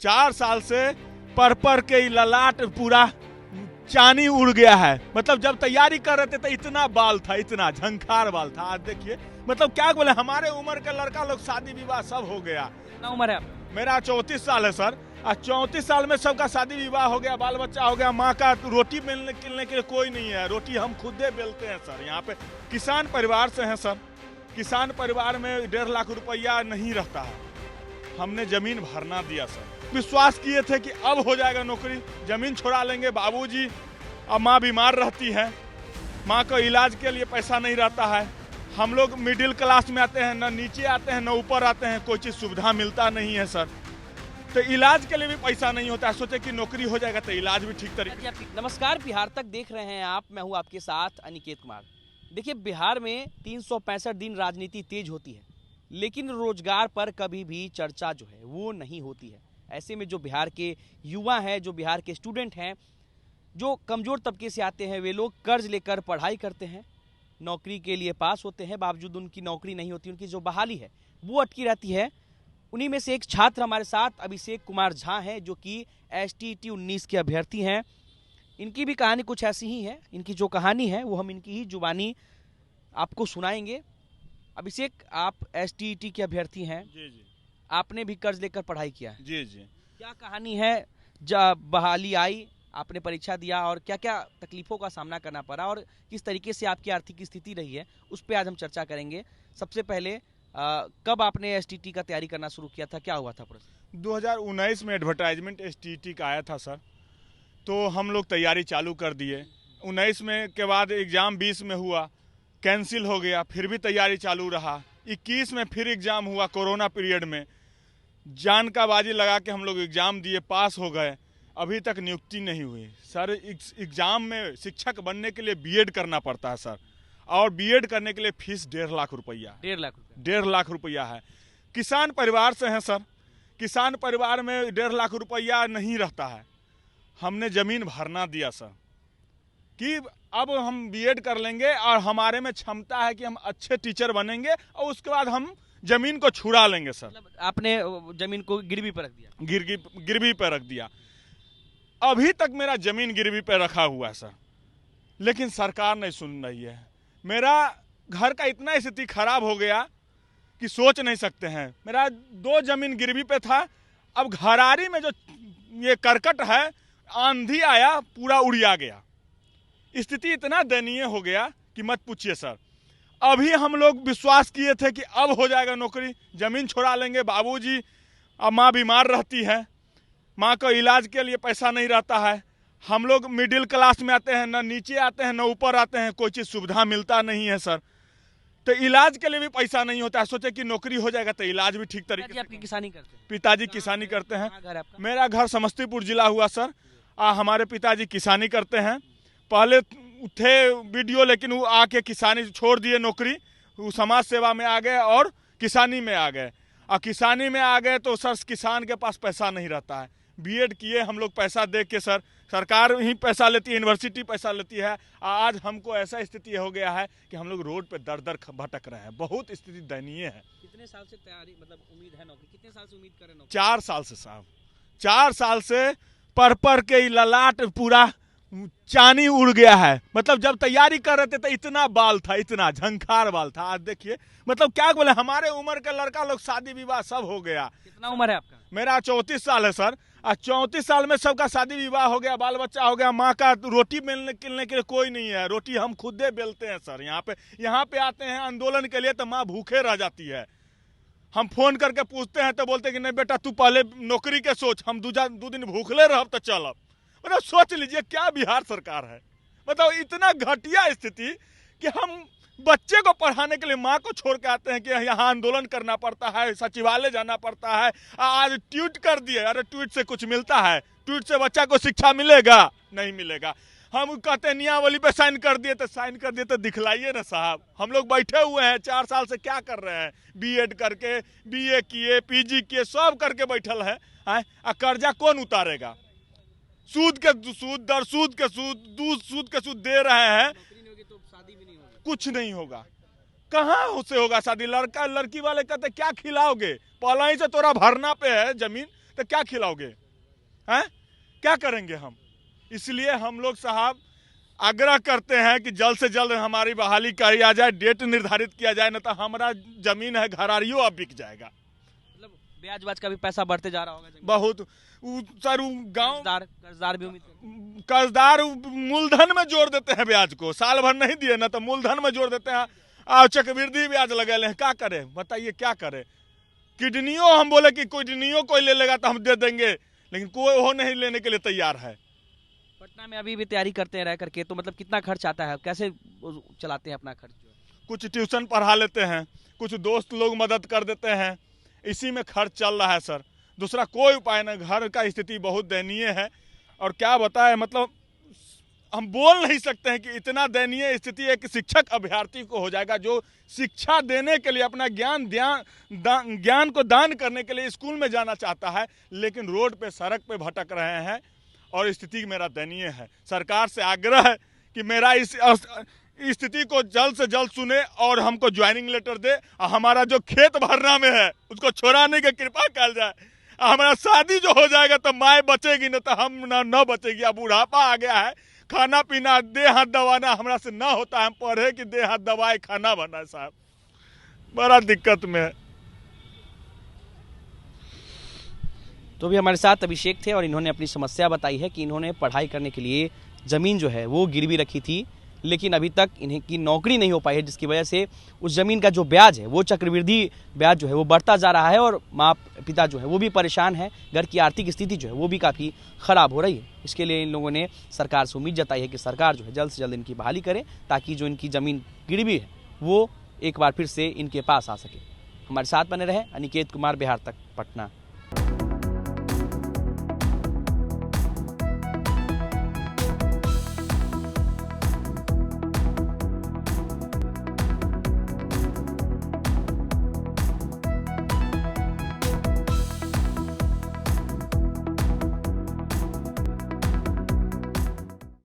4 साल से पर के ललाट पूरा चानी उड़ गया है। मतलब जब तैयारी कर रहे थे तो इतना बाल था, इतना झंखार बाल था। आज देखिए मतलब क्या बोले, हमारे उम्र के लड़का लोग शादी विवाह सब हो गया। कितना उम्र है आपका? मेरा 34 साल है सर। 34 साल में सबका शादी विवाह हो गया, बाल बच्चा हो गया। माँ का रोटी बेलने के लिए कोई नहीं है, रोटी हम खुद बेलते हैं सर। यहाँ पे किसान परिवार से हैं सर। किसान परिवार में 1.5 लाख रुपया नहीं रहता है। हमने जमीन भरना दिया सर, विश्वास किए थे कि अब हो जाएगा नौकरी, जमीन छोड़ा लेंगे बाबूजी। अब माँ बीमार रहती है, माँ को इलाज के लिए पैसा नहीं रहता है। हम लोग मिडिल क्लास में आते हैं, न नीचे आते हैं न ऊपर आते हैं, कोई चीज़ सुविधा मिलता नहीं है सर। तो इलाज के लिए भी पैसा नहीं होता है। सोचे कि नौकरी हो जाएगा तो इलाज भी ठीक तरीके। नमस्कार, बिहार तक देख रहे हैं आप। मैं हूं आपके साथ अनिकेत कुमार। देखिए, बिहार में 365 दिन राजनीति तेज होती है, लेकिन रोजगार पर कभी भी चर्चा जो है वो नहीं होती है। ऐसे में जो बिहार के युवा हैं, जो बिहार के स्टूडेंट हैं, जो कमज़ोर तबके से आते हैं, वे लोग कर्ज लेकर पढ़ाई करते हैं, नौकरी के लिए पास होते हैं, बावजूद उनकी नौकरी नहीं होती, उनकी जो बहाली है वो अटकी रहती है। उन्हीं में से एक छात्र हमारे साथ अभिषेक कुमार झा हैं, जो कि STET 19 के अभ्यर्थी हैं। इनकी भी कहानी कुछ ऐसी ही है। इनकी जो कहानी है वो हम इनकी ही जुबानी आपको सुनाएंगे। अभिषेक, आप STET के अभ्यर्थी हैं। जी जी। आपने भी कर्ज लेकर पढ़ाई किया है। जी जी। क्या कहानी है जब बहाली आई, आपने परीक्षा दिया और क्या क्या तकलीफों का सामना करना पड़ा और किस तरीके से आपकी आर्थिक स्थिति रही है, उस पर आज हम चर्चा करेंगे। सबसे पहले कब आपने STET का तैयारी करना शुरू किया था, क्या हुआ था प्रोसेस? 2019 में एडवर्टाइजमेंट STET का आया था सर, तो हम लोग तैयारी चालू कर दिए। 19 में के बाद एग्ज़ाम 20 में हुआ, कैंसिल हो गया, फिर भी तैयारी चालू रहा। 21 में फिर एग्ज़ाम हुआ, कोरोना पीरियड में जान का बाजी लगा के हम लोग एग्ज़ाम दिए, पास हो गए। अभी तक नियुक्ति नहीं हुई सर। एग्ज़ाम में शिक्षक बनने के लिए BEd करना पड़ता है सर, और BEd करने के लिए फीस 1.5 लाख रुपया। 1.5 लाख रुपया है। किसान परिवार से हैं सर। किसान परिवार में 1.5 लाख रुपया नहीं रहता है। हमने ज़मीन भरना दिया सर कि अब हम BEd कर लेंगे और हमारे में क्षमता है कि हम अच्छे टीचर बनेंगे, और उसके बाद हम जमीन को छुड़ा लेंगे सर। मतलब आपने जमीन को गिरवी पर रख दिया? गिरवी पर रख दिया। अभी तक मेरा जमीन गिरवी पर रखा हुआ है सर, लेकिन सरकार नहीं सुन रही है। मेरा घर का इतना स्थिति खराब हो गया कि सोच नहीं सकते हैं। मेरा 2 जमीन गिरवी पे था, अब घरारी में जो ये करकट है, आंधी आया पूरा उड़िया गया। स्थिति इतना दयनीय हो गया कि मत पूछिए सर। अभी हम लोग विश्वास किए थे कि अब हो जाएगा नौकरी, जमीन छोड़ा लेंगे बाबूजी। अब माँ बीमार रहती है, माँ को इलाज के लिए पैसा नहीं रहता है। हम लोग मिडिल क्लास में आते हैं, न नीचे आते हैं न ऊपर आते हैं, कोई चीज़ सुविधा मिलता नहीं है सर। तो इलाज के लिए भी पैसा नहीं होता है। सोचे कि नौकरी हो जाएगा तो इलाज भी ठीक तरीके से। आपकी किसानी करते हैं? पिताजी किसानी करते हैं। कहाँ घर है आपका? मेरा घर समस्तीपुर जिला हुआ सर। हमारे पिताजी किसानी करते हैं। पहले थे वीडियो, लेकिन वो आके किसानी छोड़ दिए, नौकरी, वो समाज सेवा में आ गए और किसानी में आ गए। और किसानी में आ गए तो सर किसान के पास पैसा नहीं रहता है। BEd किए हम लोग पैसा दे के सर, सरकार ही पैसा लेती है, यूनिवर्सिटी पैसा लेती है। आज हमको ऐसा स्थिति हो गया है कि हम लोग रोड पे दर दर भटक रहे हैं। बहुत स्थिति दयनीय है। कितने साल से तैयारी, मतलब उम्मीद है नौकरी? कितने साल से उम्मीद कर रहे हैं नौकरी? 4 साल से साहब। 4 साल से पर के ललाट पूरा चानी उड़ गया है। मतलब जब तैयारी कर रहे थे तो इतना बाल था, इतना झंखार बाल था। आज देखिए मतलब क्या बोले, हमारे उम्र के लड़का लोग शादी विवाह सब हो गया। कितना उम्र है आपका? मेरा 34 साल है सर। 34 साल में सबका शादी विवाह हो गया, बाल बच्चा हो गया। माँ का रोटी बेलने के लिए कोई नहीं है, रोटी हम खुद बेलते हैं सर। यहाँ पे आते हैं आंदोलन के लिए तो माँ भूखे रह जाती है। हम फोन करके पूछते हैं तो बोलते हैं कि नहीं बेटा, तू पहले नौकरी के सोच, हम 2 दिन भूखले रह तो चलब। मतलब सोच लीजिए क्या बिहार सरकार है। मतलब इतना घटिया स्थिति कि हम बच्चे को पढ़ाने के लिए माँ को छोड़ के आते हैं कि यहाँ आंदोलन करना पड़ता है, सचिवालय जाना पड़ता है। आज ट्वीट कर दिए, अरे ट्वीट से कुछ मिलता है? ट्वीट से बच्चा को शिक्षा मिलेगा? नहीं मिलेगा। हम कहते हैं नियमावली पे साइन कर दिए तो दिखलाइए ना साहब। हम लोग बैठे हुए हैं 4 साल से, क्या कर रहे हैं? BEd करके, BA किए, PG किए, सब करके बैठल है। कर्जा कौन उतारेगा? सूद के सूद दर सूद के सूद दे रहे हैं। नौकरी नहीं होगी तो शादी भी नहीं होगी, कुछ नहीं होगा। कहाँ से होगा शादी? लड़का लड़की वाले कहते क्या खिलाओगे? पहले ही से तोरा भरना पे है जमीन, तो क्या खिलाओगे? हैं? क्या करेंगे हम? इसलिए हम लोग साहब आग्रह करते हैं कि जल्द से जल्द हमारी बहाली किया जाए, डेट निर्धारित किया जाए, न तो हमारा जमीन है घरारियों अब बिक जाएगा। मतलब ब्याज बाज का भी पैसा बढ़ते जा रहा होगा जमीन। बहुत सर गांव कर्जदार भी उम्मीद करते कर्जदार मूलधन में जोड़ देते हैं ब्याज को, साल भर नहीं दिए ना तो मूलधन में जोड़ देते हैं और चक्रवृद्धि ब्याज लगे हैं। क्या करें बताइए, क्या करें? किडनियों हम बोले कि किडनियों कोई ले लेगा तो हम दे देंगे, लेकिन कोई वो नहीं लेने के लिए तैयार है। पटना में अभी भी तैयारी करते हैं रह करके, तो मतलब कितना खर्च आता है, कैसे चलाते हैं अपना खर्च जो है? कुछ ट्यूशन पढ़ा लेते हैं, कुछ दोस्त लोग मदद कर देते हैं, इसी में खर्च चल रहा है सर। दूसरा कोई उपाय नहीं, घर का स्थिति बहुत दयनीय है। और क्या बताएं, मतलब हम बोल नहीं सकते हैं कि इतना दयनीय स्थिति एक शिक्षक अभ्यर्थी को हो जाएगा जो शिक्षा देने के लिए अपना ज्ञान को दान करने के लिए स्कूल में जाना चाहता है, लेकिन रोड पे सड़क पे भटक रहे हैं और स्थिति मेरा दयनीय है। सरकार से आग्रह है कि मेरा इस स्थिति को जल्द से जल्द सुने और हमको ज्वाइनिंग लेटर दे। हमारा जो खेत भरना में है उसको छोड़ाने की कृपा कर जाए। हमारा शादी जो हो जाएगा तो माए बचेगी, न तो हम न बचेगी। अब बुढ़ापा आ गया है, खाना पीना दे हाथ दबाना हमरा से ना होता है। हम पढ़े कि दे हाथ दबाए खाना बना साहब, बड़ा दिक्कत में है। तो भी हमारे साथ अभिषेक थे और इन्होंने अपनी समस्या बताई है कि इन्होंने पढ़ाई करने के लिए ज़मीन जो है वो गिरवी रखी थी, लेकिन अभी तक इन्हें की नौकरी नहीं हो पाई है, जिसकी वजह से उस ज़मीन का जो ब्याज है वो चक्रवृद्धि ब्याज जो है वो बढ़ता जा रहा है और माँ पिता जो है वो भी परेशान है। घर की आर्थिक स्थिति जो है वो भी काफ़ी ख़राब हो रही है। इसके लिए इन लोगों ने सरकार से उम्मीद जताई है कि सरकार जो है जल्द से जल्द इनकी बहाली करे, ताकि जो इनकी ज़मीन गिरवी है वो एक बार फिर से इनके पास आ सके। हमारे साथ बने रहे। अनिकेत कुमार, बिहार तक, पटना।